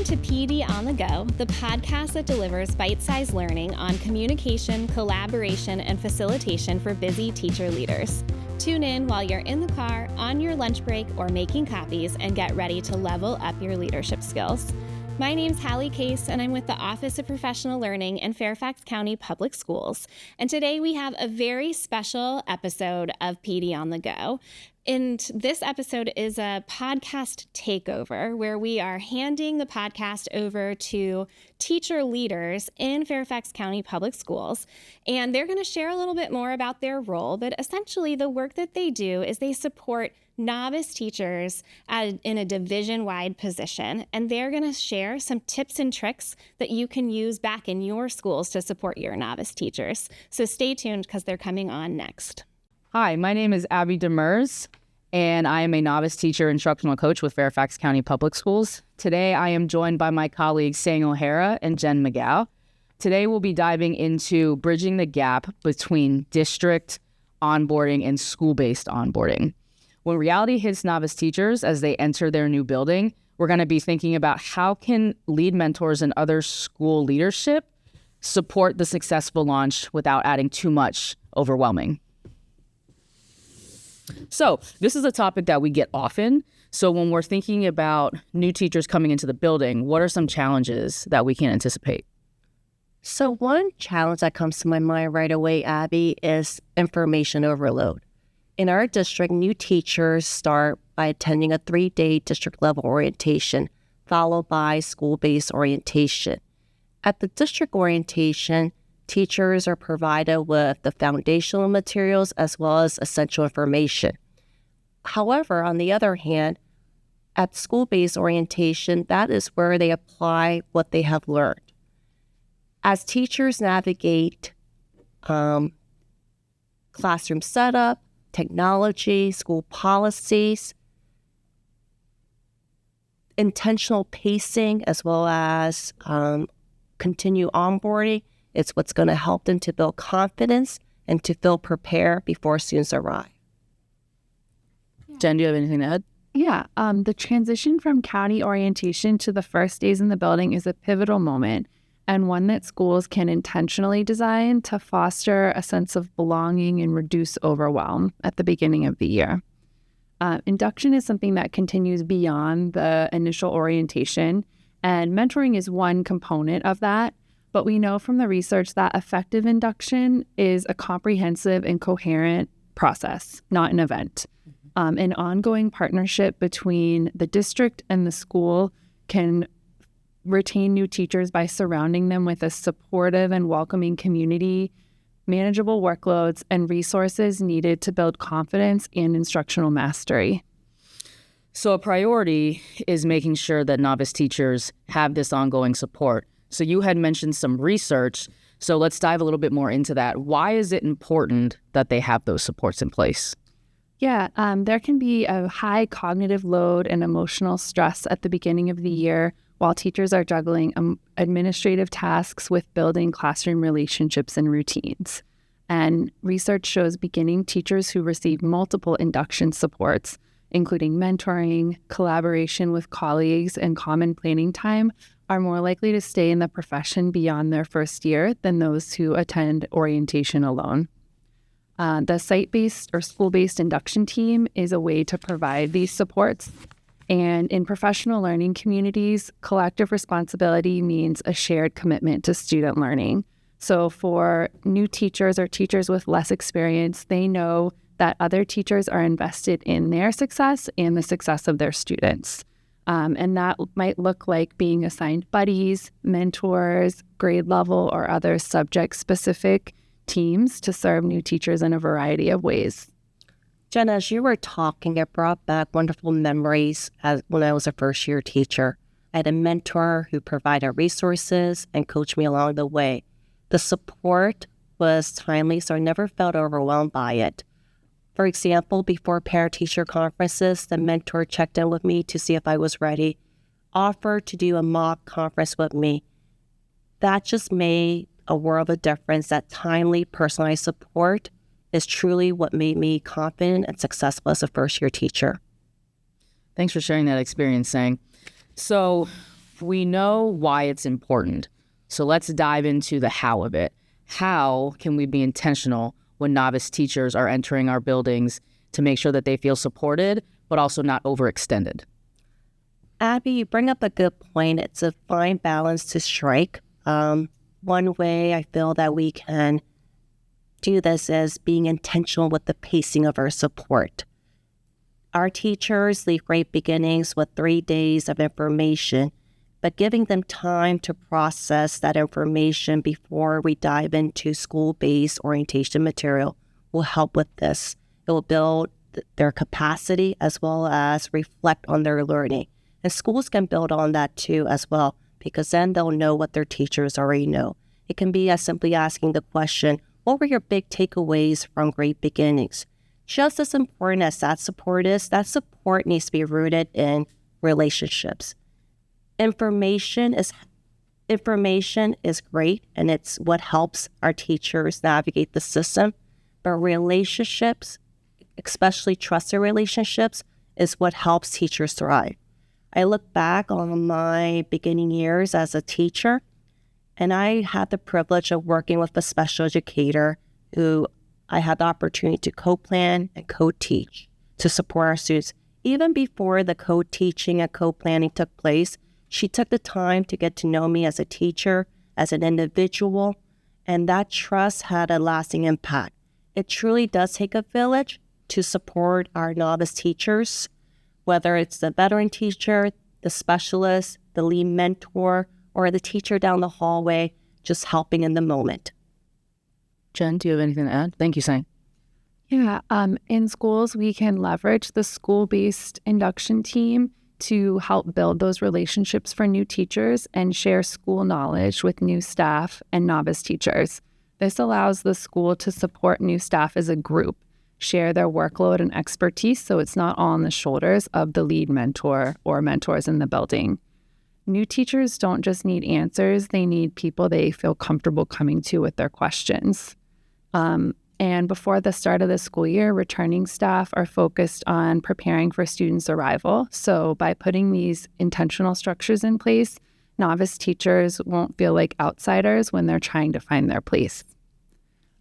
to PD on the Go, the podcast that delivers bite-sized learning on communication, collaboration, and facilitation for busy teacher leaders. Tune in while you're in the car, on your lunch break, or making copies, and get ready to level up your leadership skills. My name's Hallie Case, and I'm with the Office of Professional Learning in Fairfax County Public Schools. And today we have a very special episode of PD on the Go. And this episode is a podcast takeover where we are handing the podcast over to teacher leaders in Fairfax County Public Schools. And they're going to share a little bit more about their role, but essentially the work that they do is they support novice teachers in a division-wide position. And they're going to share some tips and tricks that you can use back in your schools to support your novice teachers. So stay tuned because they're coming on next. Hi, my name is Abby Demers, and I am a Novice Teacher Instructional Coach with Fairfax County Public Schools. Today, I am joined by my colleagues Sang O'Hara and Jen McGow. Today, we'll be diving into bridging the gap between district onboarding and school-based onboarding. When reality hits novice teachers as they enter their new building, we're going to be thinking about how can lead mentors and other school leadership support the successful launch without adding too much overwhelming. So this is a topic that we get often. So when we're thinking about new teachers coming into the building, what are some challenges that we can anticipate? So one challenge that comes to my mind right away, Abby, is information overload. In our district, new teachers start by attending a 3-day district-level orientation, followed by school-based orientation. At the district orientation, teachers are provided with the foundational materials as well as essential information. However, on the other hand, at school-based orientation, that is where they apply what they have learned. As teachers navigate classroom setup, technology, school policies, intentional pacing, as well as continue onboarding, it's what's going to help them to build confidence and to feel prepared before students arrive. Jen, do you have anything to add? Yeah, the transition from county orientation to the first days in the building is a pivotal moment, and one that schools can intentionally design to foster a sense of belonging and reduce overwhelm at the beginning of the year. Induction is something that continues beyond the initial orientation, and mentoring is one component of that. But we know from the research that effective induction is a comprehensive and coherent process, not an event. An ongoing partnership between the district and the school can retain new teachers by surrounding them with a supportive and welcoming community, manageable workloads, and resources needed to build confidence and instructional mastery. So a priority is making sure that novice teachers have this ongoing support. So you had mentioned some research, so let's dive a little bit more into that. Why is it important that they have those supports in place? Yeah, there can be a high cognitive load and emotional stress at the beginning of the year while teachers are juggling administrative tasks with building classroom relationships and routines. And research shows beginning teachers who receive multiple induction supports, including mentoring, collaboration with colleagues, and common planning time, are more likely to stay in the profession beyond their first year than those who attend orientation alone. The site-based or school-based induction team is a way to provide these supports. And in professional learning communities, collective responsibility means a shared commitment to student learning. So for new teachers or teachers with less experience, they know that other teachers are invested in their success and the success of their students. And that might look like being assigned buddies, mentors, grade level, or other subject-specific teams to serve new teachers in a variety of ways. Jen, as you were talking, it brought back wonderful memories when I was a first-year teacher. I had a mentor who provided resources and coached me along the way. The support was timely, so I never felt overwhelmed by it. For example, before parent-teacher conferences, the mentor checked in with me to see if I was ready, offered to do a mock conference with me. That just made a world of difference. That timely, personalized support is truly what made me confident and successful as a first-year teacher. Thanks for sharing that experience, Sang. So we know why it's important. So let's dive into the how of it. How can we be intentional when novice teachers are entering our buildings to make sure that they feel supported, but also not overextended? Abby, you bring up a good point. It's a fine balance to strike. One way I feel that we can do this is being intentional with the pacing of our support. Our teachers leave great beginnings with 3 days of information, but giving them time to process that information before we dive into school-based orientation material will help with this. It will build their capacity as well as reflect on their learning. And schools can build on that too as well, because then they'll know what their teachers already know. It can be as simply asking the question, what were your big takeaways from Great Beginnings? Just as important as that support is, that support needs to be rooted in relationships. Information is great, and it's what helps our teachers navigate the system. But relationships, especially trusted relationships, is what helps teachers thrive. I look back on my beginning years as a teacher, and I had the privilege of working with a special educator who I had the opportunity to co-plan and co-teach to support our students. Even before the co-teaching and co-planning took place, she took the time to get to know me as a teacher, as an individual, and that trust had a lasting impact. It truly does take a village to support our novice teachers, whether it's the veteran teacher, the specialist, the lead mentor, or the teacher down the hallway just helping in the moment. Jen, do you have anything to add? Thank you, Sang. Yeah, in schools, we can leverage the school-based induction team to help build those relationships for new teachers and share school knowledge with new staff and novice teachers. This allows the school to support new staff as a group, share their workload and expertise so it's not all on the shoulders of the lead mentor or mentors in the building. New teachers don't just need answers, they need people they feel comfortable coming to with their questions. And before the start of the school year, returning staff are focused on preparing for students' arrival. So by putting these intentional structures in place, novice teachers won't feel like outsiders when they're trying to find their place.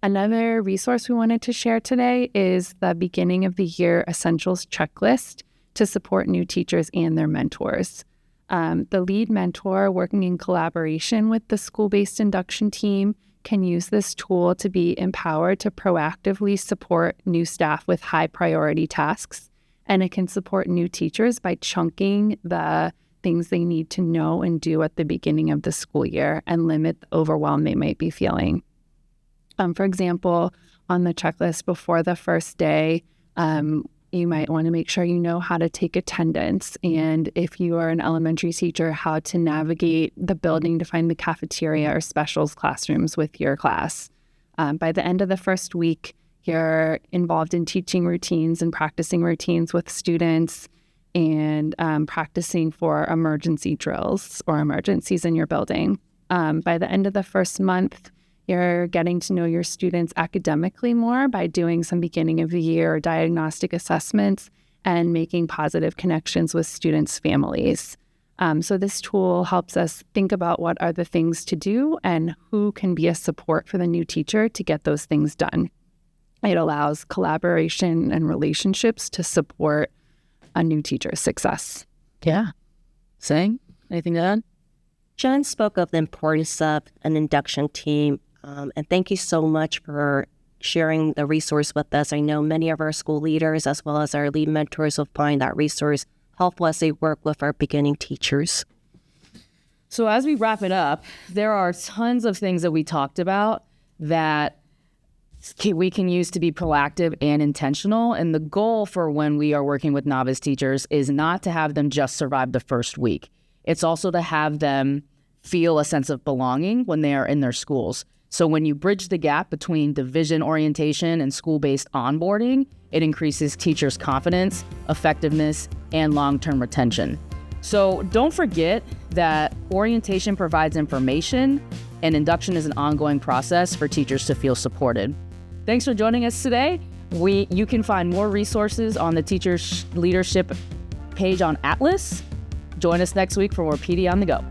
Another resource we wanted to share today is the beginning of the year essentials checklist to support new teachers and their mentors. The lead mentor, working in collaboration with the school-based induction team, can use this tool to be empowered to proactively support new staff with high priority tasks. And it can support new teachers by chunking the things they need to know and do at the beginning of the school year and limit the overwhelm they might be feeling. For example, on the checklist before the first day, you might want to make sure you know how to take attendance, and if you are an elementary teacher, how to navigate the building to find the cafeteria or specials classrooms with your class. By the end of the first week, you're involved in teaching routines and practicing routines with students and practicing for emergency drills or emergencies in your building. By the end of the first month, you're getting to know your students academically more by doing some beginning of the year diagnostic assessments and making positive connections with students' families. So this tool helps us think about what are the things to do and who can be a support for the new teacher to get those things done. It allows collaboration and relationships to support a new teacher's success. Yeah. Sang, anything to add? Jen spoke of the importance of an induction team. And thank you so much for sharing the resource with us. I know many of our school leaders, as well as our lead mentors, will find that resource helpful as they work with our beginning teachers. So as we wrap it up, there are tons of things that we talked about that we can use to be proactive and intentional. And the goal for when we are working with novice teachers is not to have them just survive the first week. It's also to have them feel a sense of belonging when they are in their schools. So when you bridge the gap between division orientation and school-based onboarding, it increases teachers' confidence, effectiveness, and long-term retention. So don't forget that orientation provides information and induction is an ongoing process for teachers to feel supported. Thanks for joining us today. You can find more resources on the Teachers Leadership page on Atlas. Join us next week for more PD on the Go.